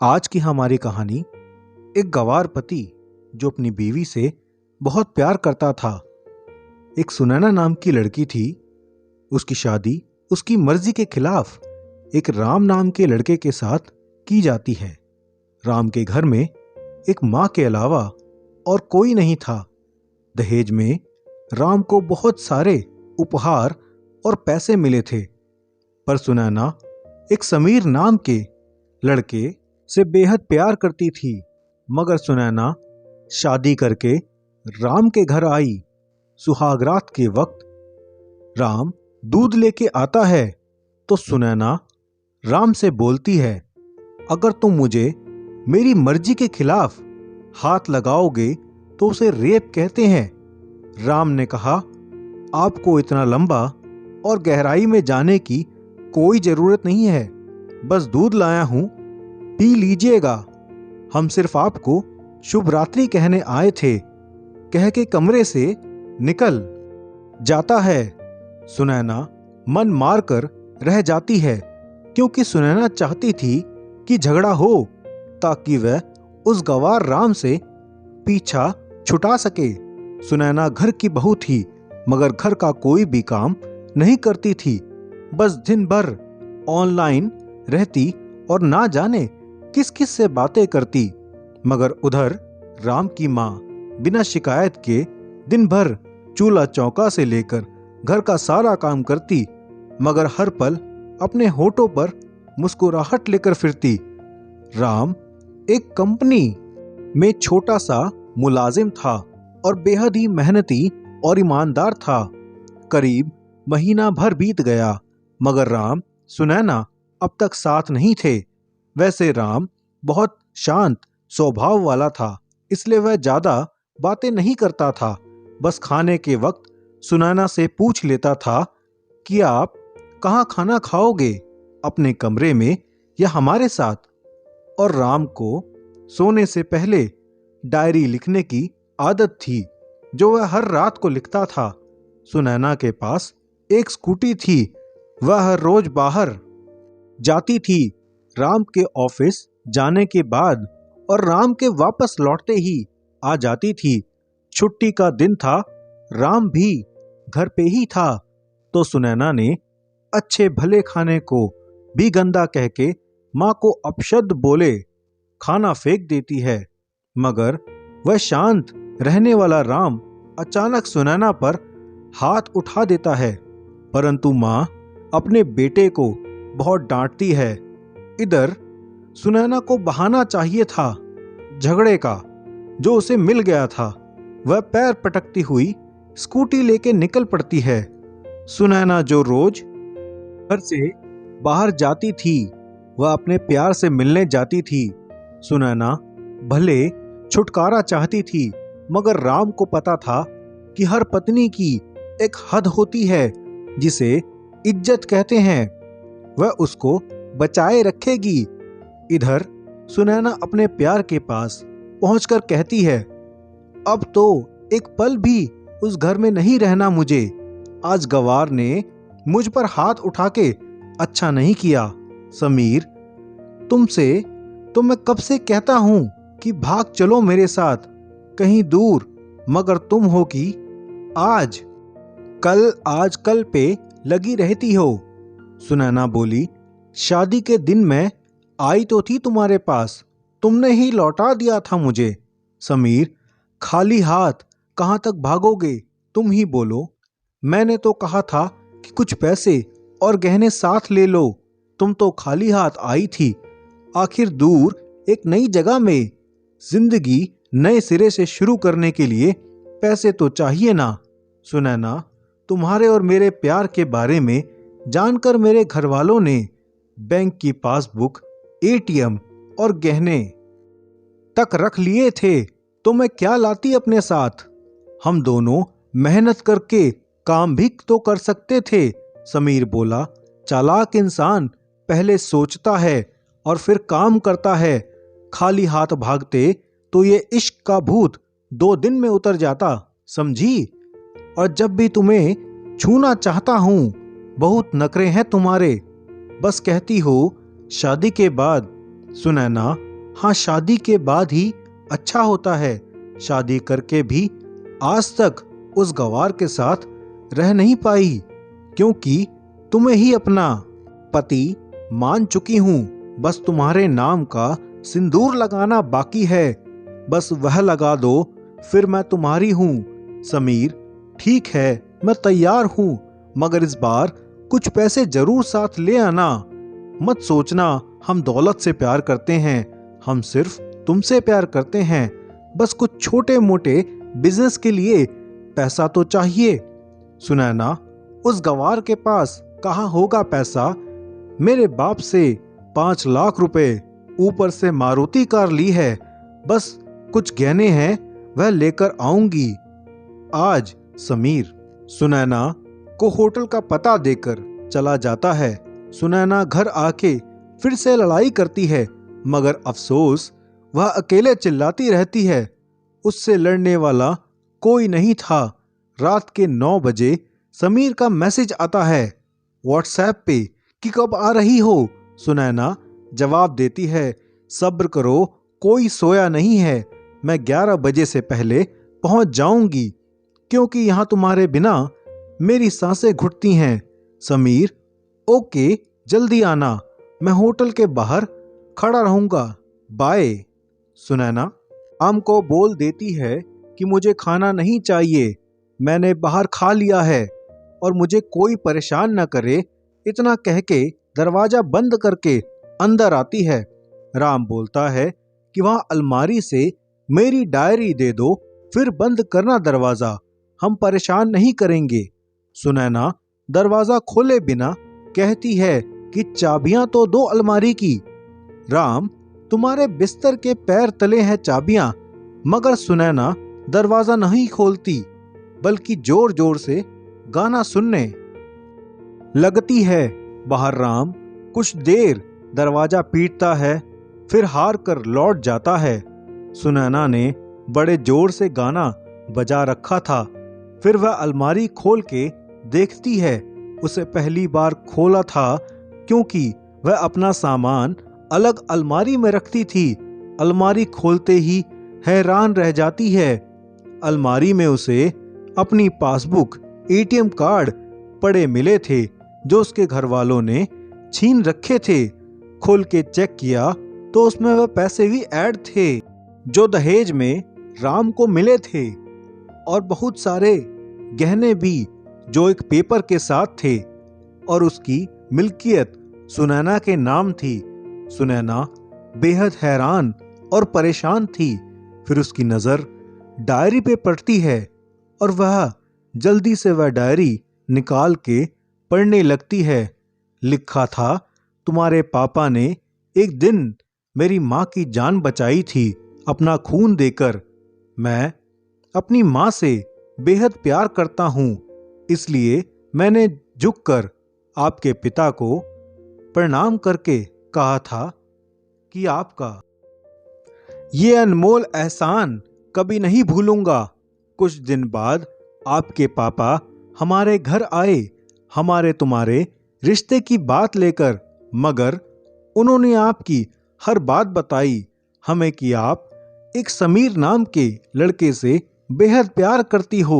आज की हमारी कहानी एक गंवार पति जो अपनी बीवी से बहुत प्यार करता था। एक सुनैना नाम की लड़की थी। उसकी शादी उसकी मर्जी के खिलाफ एक राम नाम के लड़के के साथ की जाती है। राम के घर में एक मां के अलावा और कोई नहीं था। दहेज में राम को बहुत सारे उपहार और पैसे मिले थे, पर सुनैना एक समीर नाम के लड़के से बेहद प्यार करती थी। मगर सुनैना शादी करके राम के घर आई। सुहागरात के वक्त राम दूध लेके आता है तो सुनैना राम से बोलती है, अगर तुम मुझे मेरी मर्जी के खिलाफ हाथ लगाओगे तो उसे रेप कहते हैं। राम ने कहा, आपको इतना लंबा और गहराई में जाने की कोई जरूरत नहीं है, बस दूध लाया हूं, पी लीजिएगा। हम सिर्फ आपको शुभ रात्रि कहने आए थे, कह के कमरे से निकल जाता है। सुनैना मन मारकर रह जाती है, क्योंकि सुनैना चाहती थी कि झगड़ा हो ताकि वह उस गंवार राम से पीछा छुटा सके। सुनैना घर की बहू थी, मगर घर का कोई भी काम नहीं करती थी। बस दिन भर ऑनलाइन रहती और ना जाने किस किस से बातें करती। मगर उधर राम की माँ बिना शिकायत के दिन भर चूल्हा चौका से लेकर घर का सारा काम करती, मगर हर पल अपने होठों पर मुस्कुराहट लेकर फिरती। राम एक कंपनी में छोटा सा मुलाजिम था और बेहद ही मेहनती और ईमानदार था। करीब महीना भर बीत गया, मगर राम सुनैना अब तक साथ नहीं थे। वैसे राम बहुत शांत स्वभाव वाला था, इसलिए वह ज्यादा बातें नहीं करता था। बस खाने के वक्त सुनैना से पूछ लेता था कि आप कहाँ खाना खाओगे, अपने कमरे में या हमारे साथ। और राम को सोने से पहले डायरी लिखने की आदत थी, जो वह हर रात को लिखता था। सुनैना के पास एक स्कूटी थी, वह हर रोज बाहर जाती थी। राम के ऑफिस जाने के बाद और राम के वापस लौटते ही आ जाती थी। छुट्टी का दिन था, राम भी घर पे ही था, तो सुनैना ने अच्छे भले खाने को भी गंदा कह के माँ को अपशब्द बोले खाना फेंक देती है। मगर वह शांत रहने वाला राम अचानक सुनैना पर हाथ उठा देता है, परंतु माँ अपने बेटे को बहुत डांटती है। इधर सुनैना को बहाना चाहिए था झगड़े का, जो उसे मिल गया था। वह पैर पटकती हुई स्कूटी लेके निकल पड़ती है। सुनैना जो रोज घर से बाहर जाती थी, वह अपने प्यार से मिलने जाती थी। सुनैना भले छुटकारा चाहती थी, मगर राम को पता था कि हर पत्नी की एक हद होती है जिसे इज्जत कहते हैं। वह उसको बचाए रखेगी। इधर सुनैना अपने प्यार के पास पहुंचकर कहती है, अब तो एक पल भी उस घर में नहीं रहना मुझे। आज गंवार ने मुझ पर हाथ उठा के अच्छा नहीं किया। समीर, तुमसे तो मैं कब से कहता हूं कि भाग चलो मेरे साथ कहीं दूर, मगर तुम हो कि आज कल पे लगी रहती हो। सुनैना बोली, शादी के दिन मैं आई तो थी तुम्हारे पास, तुमने ही लौटा दिया था मुझे। समीर, खाली हाथ कहाँ तक भागोगे, तुम ही बोलो। मैंने तो कहा था कि कुछ पैसे और गहने साथ ले लो, तुम तो खाली हाथ आई थी। आखिर दूर एक नई जगह में जिंदगी नए सिरे से शुरू करने के लिए पैसे तो चाहिए ना। सुनैना, तुम्हारे और मेरे प्यार के बारे में जानकर मेरे घर वालों ने बैंक की पासबुक, एटीएम और गहने तक रख लिए थे, तो मैं क्या लाती अपने साथ। हम दोनों मेहनत करके काम भी तो कर सकते थे। समीर बोला, चालाक इंसान पहले सोचता है और फिर काम करता है। खाली हाथ भागते तो ये इश्क का भूत 2 दिन में उतर जाता, समझी। और जब भी तुम्हें छूना चाहता हूं, बहुत नखरे हैं तुम्हारे। बस कहती हो शादी के बाद। सुनैना हाँ, शादी के बाद ही अच्छा होता है। शादी करके भी आज तक उस गवार के साथ रह नहीं पाई, क्योंकि तुम्हें ही अपना पति मान चुकी हूँ। बस तुम्हारे नाम का सिंदूर लगाना बाकी है, बस वह लगा दो, फिर मैं तुम्हारी हूँ। समीर, ठीक है, मैं तैयार हूँ, मगर इस बार कुछ पैसे जरूर साथ ले आना। मत सोचना हम दौलत से प्यार करते हैं, हम सिर्फ तुमसे प्यार करते हैं। बस कुछ छोटे मोटे बिजनेस के लिए पैसा तो चाहिए। सुनैना, उस गवार के पास कहाँ होगा पैसा? मेरे बाप से 5 लाख रुपए, ऊपर से मारुति कार ली है। बस कुछ गहने हैं, वह लेकर आऊंगी आज। समीर सुनैना को होटल का पता देकर चला जाता है। सुनैना घर आके फिर से लड़ाई करती है, मगर अफसोस वह अकेले चिल्लाती रहती है। उससे लड़ने वाला कोई नहीं था। रात के 9 बजे समीर का मैसेज आता है व्हाट्सएप पे कि कब आ रही हो। सुनैना जवाब देती है, सब्र करो, कोई सोया नहीं है, मैं 11 बजे से पहले पहुंच जाऊंगी, क्योंकि यहां तुम्हारे बिना मेरी सांसें घुटती हैं। समीर, ओके, जल्दी आना, मैं होटल के बाहर खड़ा रहूंगा, बाय। सुनैना आम को बोल देती है कि मुझे खाना नहीं चाहिए, मैंने बाहर खा लिया है और मुझे कोई परेशान न करे। इतना कह के दरवाजा बंद करके अंदर आती है। राम बोलता है कि वहां अलमारी से मेरी डायरी दे दो, फिर बंद करना दरवाजा, हम परेशान नहीं करेंगे। सुनैना दरवाजा खोले बिना कहती है कि चाबियां तो दो अलमारी की। राम, तुम्हारे बिस्तर के पैर तले हैं चाबियां। मगर सुनैना दरवाजा नहीं खोलती, बल्कि जोर जोर से गाना सुनने लगती है। बाहर राम कुछ देर दरवाजा पीटता है, फिर हार कर लौट जाता है। सुनैना ने बड़े जोर से गाना बजा रखा था। फिर वह अलमारी खोल के देखती है। उसे पहली बार खोला था क्योंकि वह अपना सामान अलग अलमारी में रखती थी। अलमारी खोलते ही हैरान रह जाती है। अलमारी में उसे अपनी पासबुक, एटीएम कार्ड पड़े मिले थे जो उसके घर वालों ने छीन रखे थे। खोल के चेक किया तो उसमें वह पैसे भी ऐड थे जो दहेज में राम को मिले थे, और बहुत सारे गहने भी जो एक पेपर के साथ थे, और उसकी मिल्कियत सुनैना के नाम थी। सुनैना बेहद हैरान और परेशान थी। फिर उसकी नजर डायरी पे पड़ती है और वह जल्दी से वह डायरी निकाल के पढ़ने लगती है। लिखा था, तुम्हारे पापा ने एक दिन मेरी माँ की जान बचाई थी अपना खून देकर। मैं अपनी माँ से बेहद प्यार करता हूँ, इसलिए मैंने झुककर आपके पिता को प्रणाम करके कहा था कि आपका ये अनमोल एहसान कभी नहीं भूलूंगा। कुछ दिन बाद आपके पापा हमारे घर आए, हमारे तुम्हारे रिश्ते की बात लेकर, मगर उन्होंने आपकी हर बात बताई हमें कि आप एक समीर नाम के लड़के से बेहद प्यार करती हो।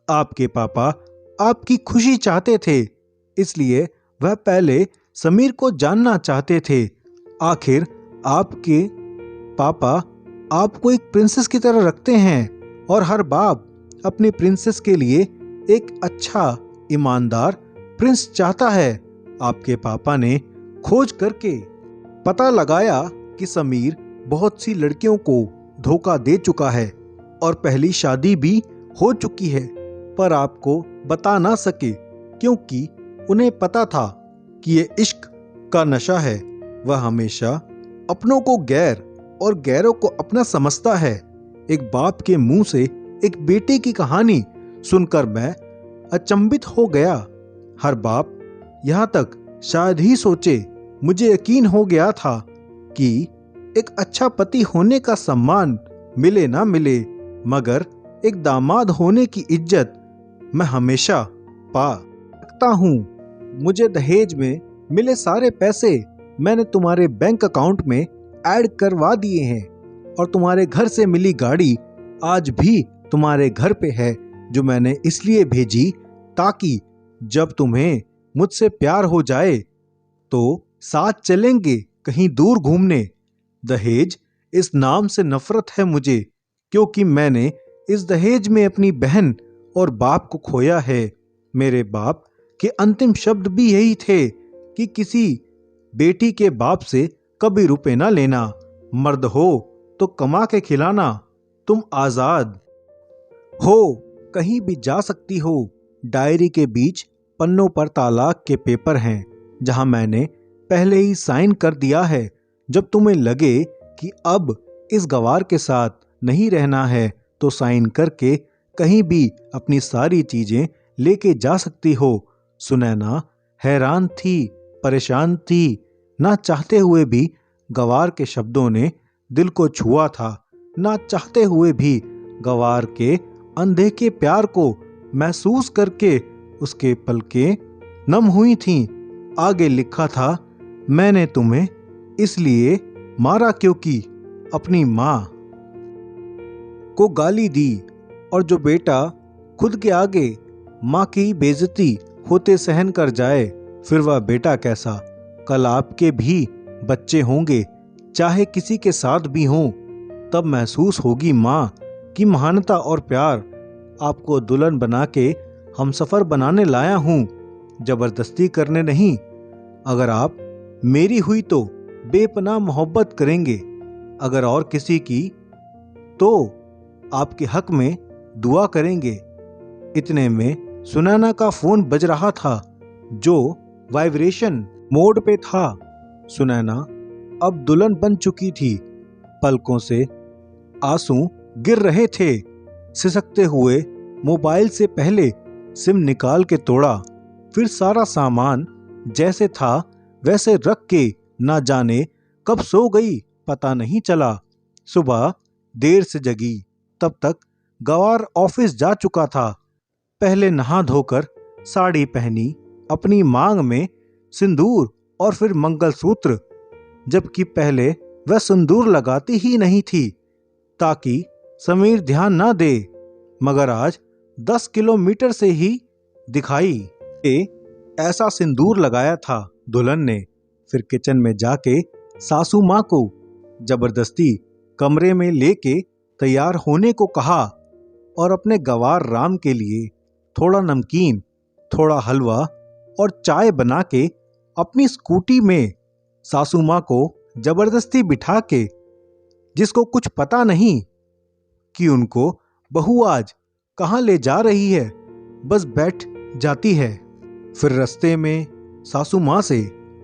आपके पापा आपकी खुशी चाहते थे, इसलिए वह पहले समीर को जानना चाहते थे। आखिर आपके पापा आपको एक प्रिंसेस की तरह रखते हैं और हर बाप अपनी प्रिंसेस के लिए एक अच्छा, ईमानदार प्रिंस चाहता है। आपके पापा ने खोज करके पता लगाया कि समीर बहुत सी लड़कियों को धोखा दे चुका है और पहली शादी भी हो चुकी है, पर आपको बता ना सके क्योंकि उन्हें पता था कि ये इश्क का नशा है। वह हमेशा अपनों को गैर और गैरों को अपना समझता है। एक बाप के मुंह से एक बेटे की कहानी सुनकर मैं अचंभित हो गया। हर बाप यहाँ तक शायद ही सोचे, मुझे यकीन हो गया था कि एक अच्छा पति होने का सम्मान मिले ना मिले, मगर एक दामाद होने की इज्जत मैं हमेशा पा सकता हूँ। मुझे दहेज में मिले सारे पैसे मैंने तुम्हारे बैंक अकाउंट में ऐड करवा दिए हैं और तुम्हारे घर से मिली गाड़ी आज भी तुम्हारे घर पे है, जो मैंने इसलिए भेजी ताकि जब तुम्हें मुझसे प्यार हो जाए तो साथ चलेंगे कहीं दूर घूमने। दहेज इस नाम से नफरत है मुझे, क्योंकि मैंने इस दहेज में अपनी बहन और बाप को खोया है। मेरे बाप के अंतिम शब्द भी यही थे कि किसी बेटी के बाप से कभी रुपए ना लेना, मर्द हो तो कमा के खिलाना, तुम आजाद हो, कहीं भी जा सकती हो। डायरी के बीच पन्नों पर तलाक के पेपर हैं, जहां मैंने पहले ही साइन कर दिया है। जब तुम्हें लगे कि अब इस गवार के साथ नहीं रहना है तो साइन करके कहीं भी अपनी सारी चीजें लेके जा सकती हो। सुनैना हैरान थी, परेशान थी। ना चाहते हुए भी गवार के शब्दों ने दिल को छुआ था, ना चाहते हुए भी गवार के अनदेखे प्यार को महसूस करके उसके पलकें नम हुई थीं। आगे लिखा था, मैंने तुम्हें इसलिए मारा क्योंकि अपनी माँ को गाली दी, और जो बेटा खुद के आगे माँ की बेइज्जती होते सहन कर जाए, फिर वह बेटा कैसा। कल आपके भी बच्चे होंगे, चाहे किसी के साथ भी हों, तब महसूस होगी माँ की महानता और प्यार। आपको दुल्हन बना के हम सफर बनाने लाया हूँ, जबरदस्ती करने नहीं। अगर आप मेरी हुई तो बेपनाह मोहब्बत करेंगे, अगर और किसी की तो आपके हक में दुआ करेंगे। इतने में सुनैना का फोन बज रहा था, जो वाइब्रेशन मोड पे था। सुनैना अब दुल्हन बन चुकी थी। पलकों से आंसू गिर रहे थे। सिसकते हुए मोबाइल से पहले सिम निकाल के तोड़ा, फिर सारा सामान जैसे था वैसे रख के ना जाने कब सो गई, पता नहीं चला। सुबह देर से जगी, तब तक गवार ऑफिस जा चुका था। पहले नहा धोकर साड़ी पहनी, अपनी मांग में सिंदूर और फिर मंगलसूत्र, जबकि पहले वह सिंदूर लगाती ही नहीं थी ताकि समीर ध्यान ना दे। मगर आज 10 किलोमीटर से ही दिखाई ऐसा सिंदूर लगाया था दुल्हन ने। फिर किचन में जाके सासू माँ को जबरदस्ती कमरे में लेके तैयार होने को कहा और अपने गवार राम के लिए थोड़ा नमकीन, थोड़ा हलवा और चाय बना के अपनी स्कूटी में सासू माँ को जबरदस्ती बिठा के, जिसको कुछ पता नहीं कि उनको बहू आज कहाँ ले जा रही है, बस बैठ जाती है। फिर रास्ते में सासू माँ से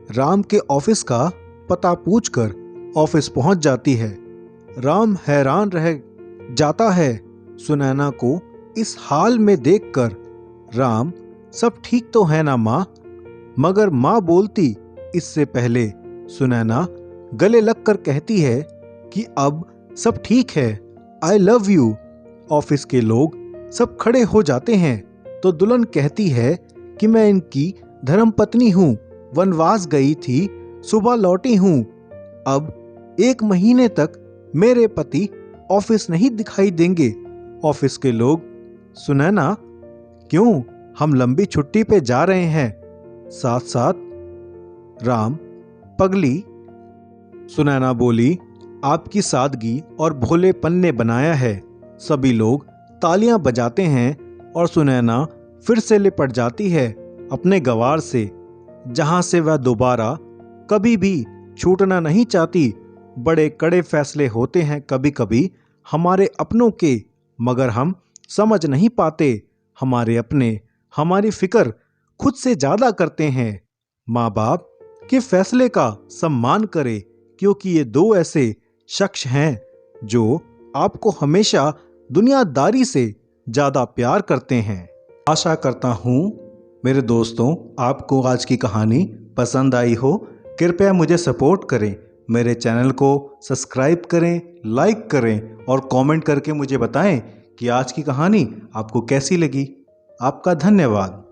राम के ऑफिस का पता पूछकर ऑफिस पहुंच जाती है। राम हैरान रह जाता है सुनैना को इस हाल में देखकर। राम, सब ठीक तो है ना माँ? मगर माँ बोलती इससे पहले सुनैना गले लगकर कहती है कि अब सब ठीक है, आई लव यू। ऑफिस के लोग सब खड़े हो जाते हैं तो दुल्हन कहती है कि मैं इनकी धर्मपत्नी हूँ, वनवास गई थी, सुबह लौटी हूँ। अब 1 महीने तक मेरे पति ऑफिस नहीं दिखाई देंगे। ऑफिस के लोग, सुनैना क्यों, हम लंबी छुट्टी पे जा रहे हैं। साथ साथ राम, पगली। सुनैना बोली, आपकी सादगी और भोलेपन ने बनाया है। सभी लोग तालियां बजाते हैं और सुनैना फिर से लिपट जाती है अपने गवार से, जहां से वह दोबारा कभी भी छूटना नहीं चाहती। बड़े कड़े फैसले होते हैं कभी कभी हमारे अपनों के, मगर हम समझ नहीं पाते। हमारे अपने हमारी फिक्र खुद से ज्यादा करते हैं। माँ बाप के फैसले का सम्मान करें, क्योंकि ये 2 ऐसे शख्स हैं जो आपको हमेशा दुनियादारी से ज्यादा प्यार करते हैं। आशा करता हूँ मेरे दोस्तों आपको आज की कहानी पसंद आई हो। कृपया मुझे सपोर्ट करें, मेरे चैनल को सब्सक्राइब करें, लाइक करें और कमेंट करके मुझे बताएं कि आज की कहानी आपको कैसी लगी। आपका धन्यवाद।